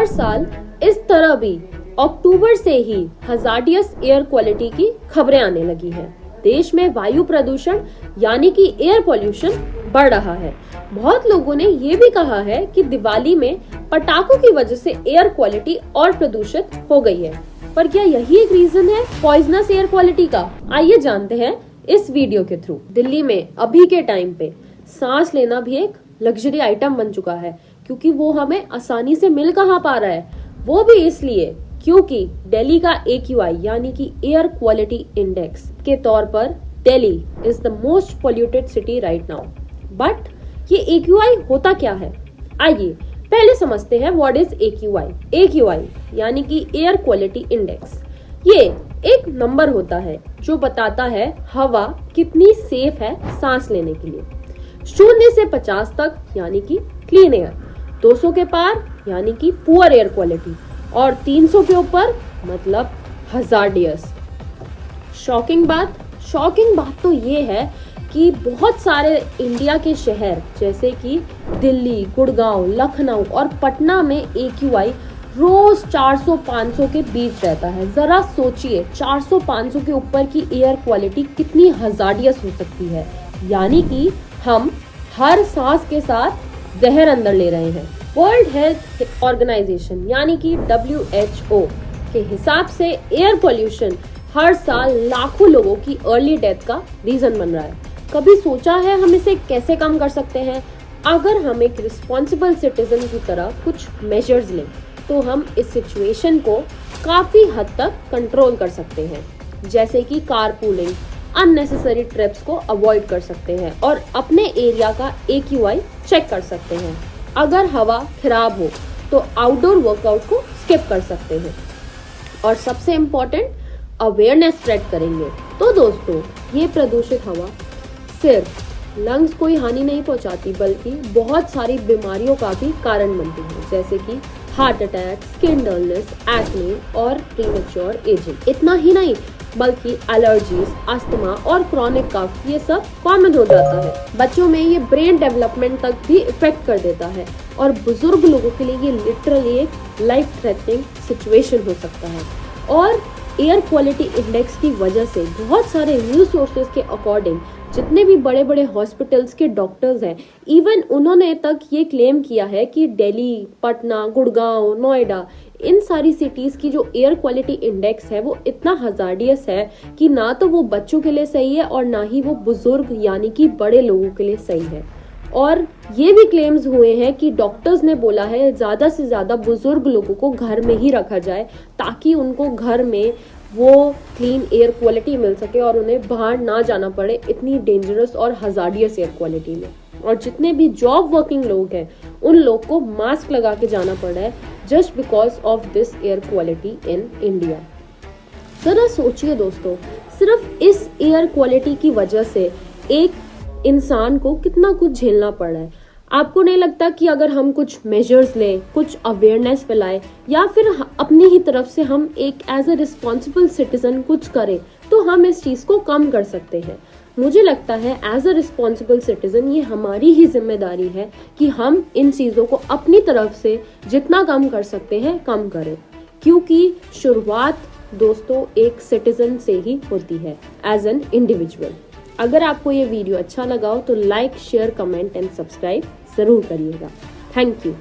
हर साल इस तरह भी अक्टूबर से ही हजार्डियस एयर क्वालिटी की खबरें आने लगी हैं। देश में वायु प्रदूषण यानी कि एयर पोल्यूशन बढ़ रहा है। बहुत लोगों ने ये भी कहा है कि दिवाली में पटाखों की वजह से एयर क्वालिटी और प्रदूषित हो गई है। पर क्या यही एक रीजन है पॉइजनस एयर क्वालिटी का? आइए जानते हैं इस वीडियो के थ्रू। दिल्ली में अभी के टाइम पे सांस लेना भी एक लग्जरी आइटम बन चुका है, क्योंकि वो हमें आसानी से मिल कहाँ पा रहा है। वो भी इसलिए क्योंकि दिल्ली का AQI यानी कि एयर क्वालिटी इंडेक्स के तौर पर Delhi is the most polluted city right now. But ये AQI होता क्या है? आइए पहले समझते हैं व्हाट इज AQI। AQI यानी कि एयर क्वालिटी इंडेक्स, ये एक नंबर होता है जो बताता है हवा कितनी सेफ है सांस लेने के लिए। 0 से 50 तक यानी कि क्लीन एयर, 200 के पार यानी कि पुअर एयर क्वालिटी, और 300 के ऊपर मतलब हजार्डियस। शॉकिंग बात तो ये है कि बहुत सारे इंडिया के शहर जैसे कि दिल्ली, गुड़गांव, लखनऊ और पटना में AQI रोज 400-500 के बीच रहता है। जरा सोचिए 400-500 के ऊपर की एयर क्वालिटी कितनी हजार्डियस हो सकती है। यानी कि हम हर सांस के साथ जहर अंदर ले रहे हैं। वर्ल्ड हेल्थ ऑर्गेनाइजेशन यानी कि WHO के हिसाब से एयर पोल्यूशन हर साल लाखों लोगों की अर्ली डेथ का रीजन बन रहा है। कभी सोचा है हम इसे कैसे कम कर सकते हैं? अगर हम एक रिस्पॉन्सिबल सिटीजन की तरह कुछ मेजर्स लें तो हम इस सिचुएशन को काफी हद तक कंट्रोल कर सकते हैं। जैसे कि कारपूलिंग, अननेसेसरी ट्रिप्स को अवॉइड कर सकते हैं और अपने एरिया का AQI चेक कर सकते हैं। अगर हवा खराब हो तो आउटडोर वर्कआउट को स्किप कर सकते हैं। और सबसे इम्पोर्टेंट, अवेयरनेस स्प्रेड करेंगे। तो दोस्तों, ये प्रदूषित हवा सिर्फ लंग्स को ही हानि नहीं पहुंचाती, बल्कि बहुत सारी बीमारियों का भी कारण बनती है, जैसे कि heart attack, skin dullness, acne और प्रीमेच्योर एजिंग। इतना ही नहीं बल्कि एलर्जीज, अस्थमा और क्रॉनिक कफ ये सब कॉमन हो जाता है। बच्चों में ये ब्रेन डेवलपमेंट तक भी इफेक्ट कर देता है और बुजुर्ग लोगों के लिए ये लिटरली एक लाइफ थ्रेटनिंग सिचुएशन हो सकता है। और एयर क्वालिटी इंडेक्स की वजह से बहुत सारे न्यूज सोर्सेज के अकॉर्डिंग जितने भी बड़े बड़े हॉस्पिटल्स के डॉक्टर्स हैं, इवन उन्होंने तक ये क्लेम किया है कि दिल्ली, पटना, गुड़गांव, नोएडा, इन सारी सिटीज की जो एयर क्वालिटी इंडेक्स है वो इतना हजार्डियस है कि ना तो वो बच्चों के लिए सही है और ना ही वो बुजुर्ग यानी कि बड़े लोगों के लिए सही है। और ये भी क्लेम्स हुए हैं कि डॉक्टर्स ने बोला है ज्यादा से ज्यादा बुजुर्ग लोगों को घर में ही रखा जाए, ताकि उनको घर में वो क्लीन एयर क्वालिटी मिल सके और उन्हें बाहर ना जाना पड़े इतनी डेंजरस और हजार्डियस एयर क्वालिटी में। और जितने भी जॉब वर्किंग लोग हैं उन लोग को मास्क लगा के जाना पड़ रहा है just because of this air quality in India. जरा सोचिए दोस्तों, सिर्फ इस एयर क्वालिटी की वजह से एक इंसान को कितना कुछ झेलना पड़ रहा है। आपको नहीं लगता कि अगर हम कुछ मेजर्स लें, कुछ अवेयरनेस फैलाएं या फिर अपनी ही तरफ से हम एक एज अ रिस्पॉन्सिबल सिटीजन कुछ करें तो हम इस चीज को कम कर सकते हैं? मुझे लगता है एज अ रिस्पॉन्सिबल सिटीजन ये हमारी ही जिम्मेदारी है कि हम इन चीजों को अपनी तरफ से जितना कम कर सकते हैं कम करें, क्योंकि शुरुआत दोस्तों एक सिटीजन से ही होती है एज एन इंडिविजुअल। अगर आपको ये वीडियो अच्छा लगा हो तो like, share, comment and subscribe जरूर करिएगा। Thank you.